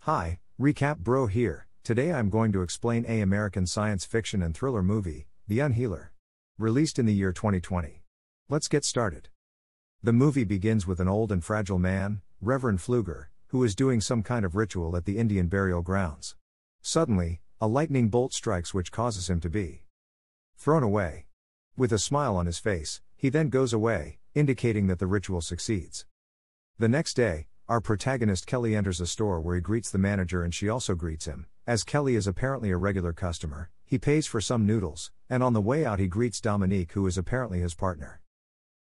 Hi, Recap Bro here. Today I'm going to explain a American science fiction and thriller movie, The Unhealer. Released in the year 2020. Let's get started. The movie begins with an old and fragile man, Reverend Pfluger, who is doing some kind of ritual at the Indian burial grounds. Suddenly, a lightning bolt strikes which causes him to be thrown away. With a smile on his face, he then goes away, indicating that the ritual succeeds. The next day, our protagonist Kelly enters a store where he greets the manager and she also greets him. As Kelly is apparently a regular customer, he pays for some noodles, and on the way out he greets Dominique, who is apparently his partner.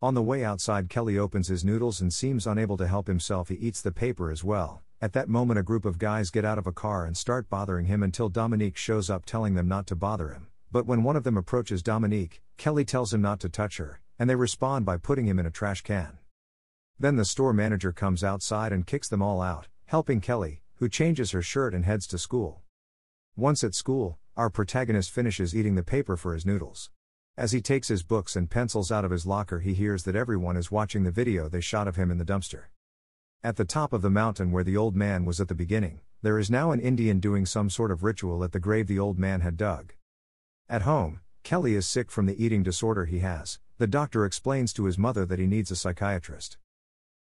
On the way outside, Kelly opens his noodles and seems unable to help himself. He eats the paper as well. At that moment, a group of guys get out of a car and start bothering him until Dominique shows up telling them not to bother him. But when one of them approaches Dominique, Kelly tells him not to touch her, and they respond by putting him in a trash can. Then the store manager comes outside and kicks them all out, helping Kelly, who changes her shirt and heads to school. Once at school, our protagonist finishes eating the paper for his noodles. As he takes his books and pencils out of his locker, he hears that everyone is watching the video they shot of him in the dumpster. At the top of the mountain where the old man was at the beginning, there is now an Indian doing some sort of ritual at the grave the old man had dug. At home, Kelly is sick from the eating disorder he has. The doctor explains to his mother that he needs a psychiatrist.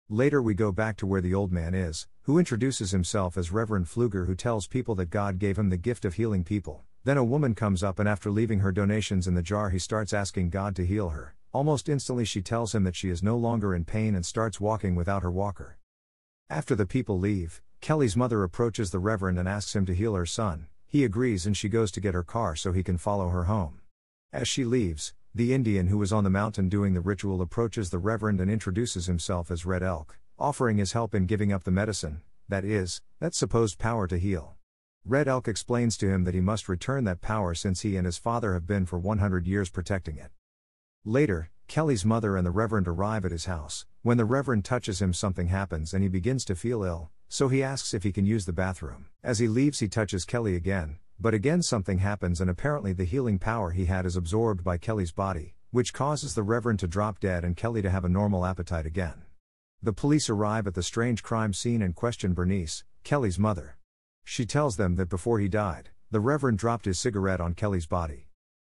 Later we go back to where the old man is, who introduces himself as Reverend Pfluger, who tells people that God gave him the gift of healing people. Then a woman comes up and after leaving her donations in the jar, he starts asking God to heal her. Almost instantly she tells him that she is no longer in pain and starts walking without her walker. After the people leave, Kelly's mother approaches the Reverend and asks him to heal her son. He agrees and she goes to get her car so he can follow her home. As she leaves, the Indian who was on the mountain doing the ritual approaches the Reverend and introduces himself as Red Elk, offering his help in giving up the medicine, that supposed power to heal. Red Elk explains to him that he must return that power since he and his father have been for 100 years protecting it. Later, Kelly's mother and the Reverend arrive at his house. When the Reverend touches him, something happens and he begins to feel ill, so he asks if he can use the bathroom. As he leaves, he touches Kelly again, but again something happens and apparently the healing power he had is absorbed by Kelly's body, which causes the Reverend to drop dead and Kelly to have a normal appetite again. The police arrive at the strange crime scene and question Bernice, Kelly's mother. She tells them that before he died, the Reverend dropped his cigarette on Kelly's body.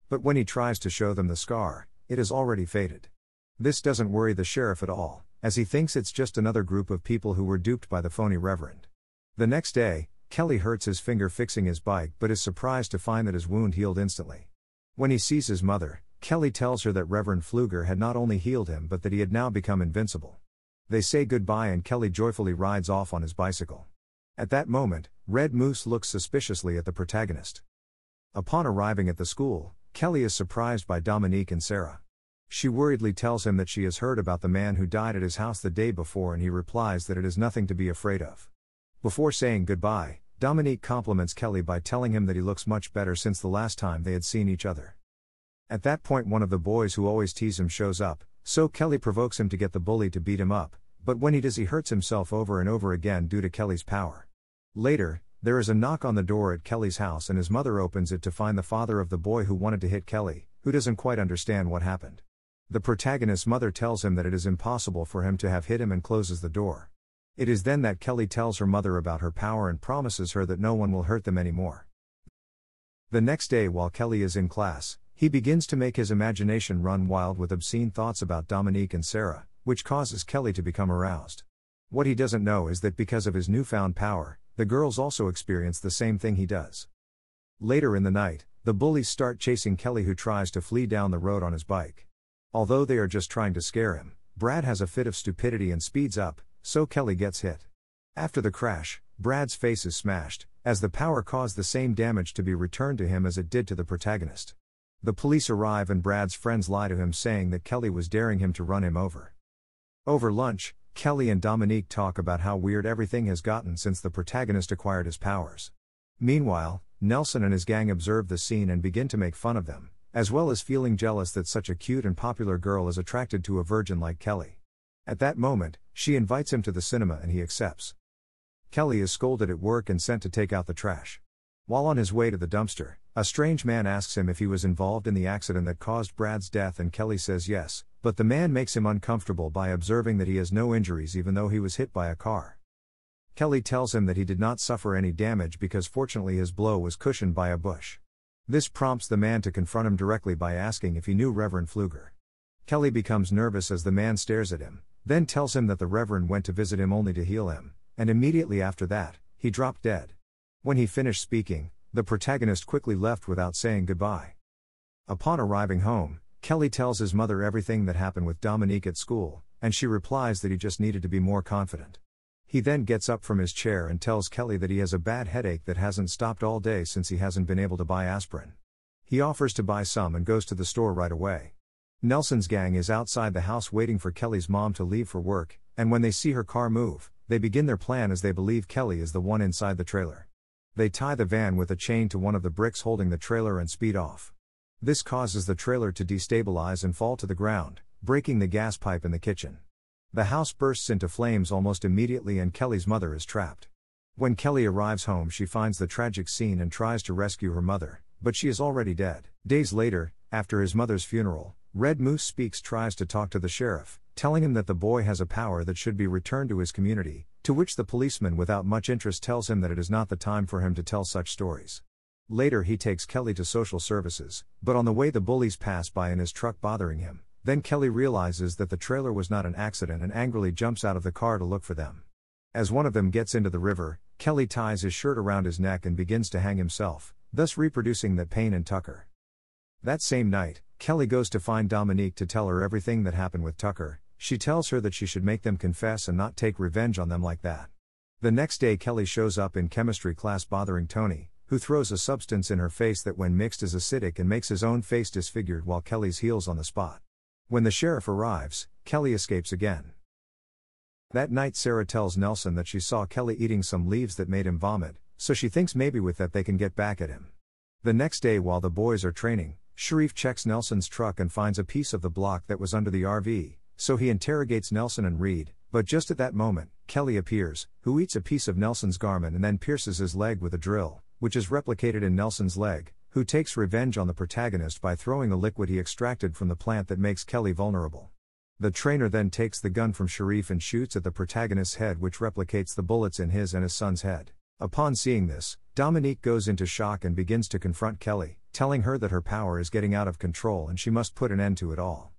But when he tries to show them the scar, it has already faded. This doesn't worry the sheriff at all, as he thinks it's just another group of people who were duped by the phony Reverend. The next day, Kelly hurts his finger fixing his bike but is surprised to find that his wound healed instantly. When he sees his mother, Kelly tells her that Reverend Pfluger had not only healed him but that he had now become invincible. They say goodbye and Kelly joyfully rides off on his bicycle. At that moment, Red Moose looks suspiciously at the protagonist. Upon arriving at the school, Kelly is surprised by Dominique and Sarah. She worriedly tells him that she has heard about the man who died at his house the day before and he replies that it is nothing to be afraid of. Before saying goodbye, Dominique compliments Kelly by telling him that he looks much better since the last time they had seen each other. At that point, one of the boys who always tease him shows up, so Kelly provokes him to get the bully to beat him up, but when he does he hurts himself over and over again due to Kelly's power. Later, there is a knock on the door at Kelly's house and his mother opens it to find the father of the boy who wanted to hit Kelly, who doesn't quite understand what happened. The protagonist's mother tells him that it is impossible for him to have hit him and closes the door. It is then that Kelly tells her mother about her power and promises her that no one will hurt them anymore. The next day, while Kelly is in class, he begins to make his imagination run wild with obscene thoughts about Dominique and Sarah, which causes Kelly to become aroused. What he doesn't know is that because of his newfound power, the girls also experience the same thing he does. Later in the night, the bullies start chasing Kelly, who tries to flee down the road on his bike. Although they are just trying to scare him, Brad has a fit of stupidity and speeds up, so Kelly gets hit. After the crash, Brad's face is smashed, as the power caused the same damage to be returned to him as it did to the protagonist. The police arrive and Brad's friends lie to him saying that Kelly was daring him to run him over. Over lunch, Kelly and Dominique talk about how weird everything has gotten since the protagonist acquired his powers. Meanwhile, Nelson and his gang observe the scene and begin to make fun of them, as well as feeling jealous that such a cute and popular girl is attracted to a virgin like Kelly. At that moment, she invites him to the cinema and he accepts. Kelly is scolded at work and sent to take out the trash. While on his way to the dumpster, a strange man asks him if he was involved in the accident that caused Brad's death and Kelly says yes, but the man makes him uncomfortable by observing that he has no injuries even though he was hit by a car. Kelly tells him that he did not suffer any damage because fortunately his blow was cushioned by a bush. This prompts the man to confront him directly by asking if he knew Reverend Pfluger. Kelly becomes nervous as the man stares at him, then tells him that the Reverend went to visit him only to heal him, and immediately after that, he dropped dead. When he finished speaking, the protagonist quickly left without saying goodbye. Upon arriving home, Kelly tells his mother everything that happened with Dominique at school, and she replies that he just needed to be more confident. He then gets up from his chair and tells Kelly that he has a bad headache that hasn't stopped all day since he hasn't been able to buy aspirin. He offers to buy some and goes to the store right away. Nelson's gang is outside the house waiting for Kelly's mom to leave for work, and when they see her car move, they begin their plan as they believe Kelly is the one inside the trailer. They tie the van with a chain to one of the bricks holding the trailer and speed off. This causes the trailer to destabilize and fall to the ground, breaking the gas pipe in the kitchen. The house bursts into flames almost immediately and Kelly's mother is trapped. When Kelly arrives home, she finds the tragic scene and tries to rescue her mother, but she is already dead. Days later, after his mother's funeral, Red Moose tries to talk to the sheriff, telling him that the boy has a power that should be returned to his community, to which the policeman without much interest tells him that it is not the time for him to tell such stories. Later he takes Kelly to social services, but on the way the bullies pass by in his truck bothering him. Then Kelly realizes that the trailer was not an accident and angrily jumps out of the car to look for them. As one of them gets into the river, Kelly ties his shirt around his neck and begins to hang himself, thus reproducing that pain in Tucker. That same night, Kelly goes to find Dominique to tell her everything that happened with Tucker. She tells her that she should make them confess and not take revenge on them like that. The next day Kelly shows up in chemistry class bothering Tony, who throws a substance in her face that when mixed is acidic and makes his own face disfigured while Kelly's heals on the spot. When the sheriff arrives, Kelly escapes again. That night Sarah tells Nelson that she saw Kelly eating some leaves that made him vomit, so she thinks maybe with that they can get back at him. The next day while the boys are training, Sharif checks Nelson's truck and finds a piece of the block that was under the RV, so he interrogates Nelson and Reed, but just at that moment, Kelly appears, who eats a piece of Nelson's garment and then pierces his leg with a drill, which is replicated in Nelson's leg, who takes revenge on the protagonist by throwing a liquid he extracted from the plant that makes Kelly vulnerable. The trainer then takes the gun from Sharif and shoots at the protagonist's head, which replicates the bullets in his and his son's head. Upon seeing this, Dominique goes into shock and begins to confront Kelly, telling her that her power is getting out of control and she must put an end to it all.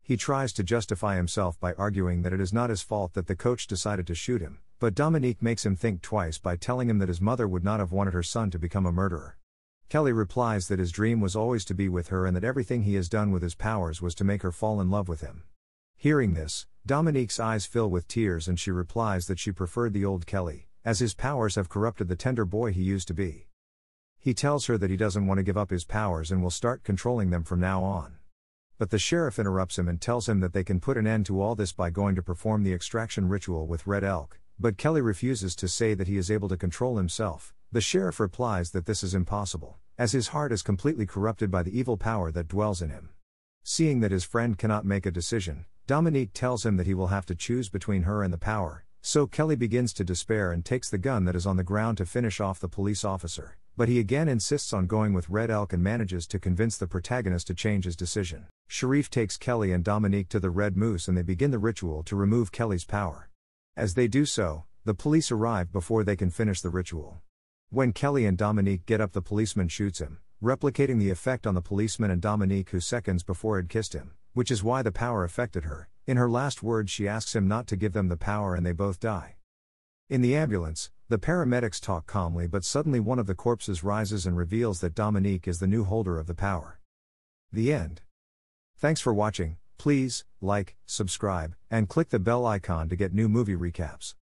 He tries to justify himself by arguing that it is not his fault that the coach decided to shoot him, but Dominique makes him think twice by telling him that his mother would not have wanted her son to become a murderer. Kelly replies that his dream was always to be with her and that everything he has done with his powers was to make her fall in love with him. Hearing this, Dominique's eyes fill with tears and she replies that she preferred the old Kelly, as his powers have corrupted the tender boy he used to be. He tells her that he doesn't want to give up his powers and will start controlling them from now on. But the sheriff interrupts him and tells him that they can put an end to all this by going to perform the extraction ritual with Red Elk, but Kelly refuses to say that he is able to control himself. The sheriff replies that this is impossible, as his heart is completely corrupted by the evil power that dwells in him. Seeing that his friend cannot make a decision, Dominique tells him that he will have to choose between her and the power, so Kelly begins to despair and takes the gun that is on the ground to finish off the police officer, but he again insists on going with Red Elk and manages to convince the protagonist to change his decision. Sharif takes Kelly and Dominique to the Red Moose and they begin the ritual to remove Kelly's power. As they do so, the police arrive before they can finish the ritual. When Kelly and Dominique get up, the policeman shoots him, replicating the effect on the policeman and Dominique, who seconds before had kissed him, which is why the power affected her. In her last words she asks him not to give them the power and they both die. In the ambulance, the paramedics talk calmly, but suddenly one of the corpses rises and reveals that Dominique is the new holder of the power. The end. Thanks for watching. Please like, subscribe, and click the bell icon to get new movie recaps.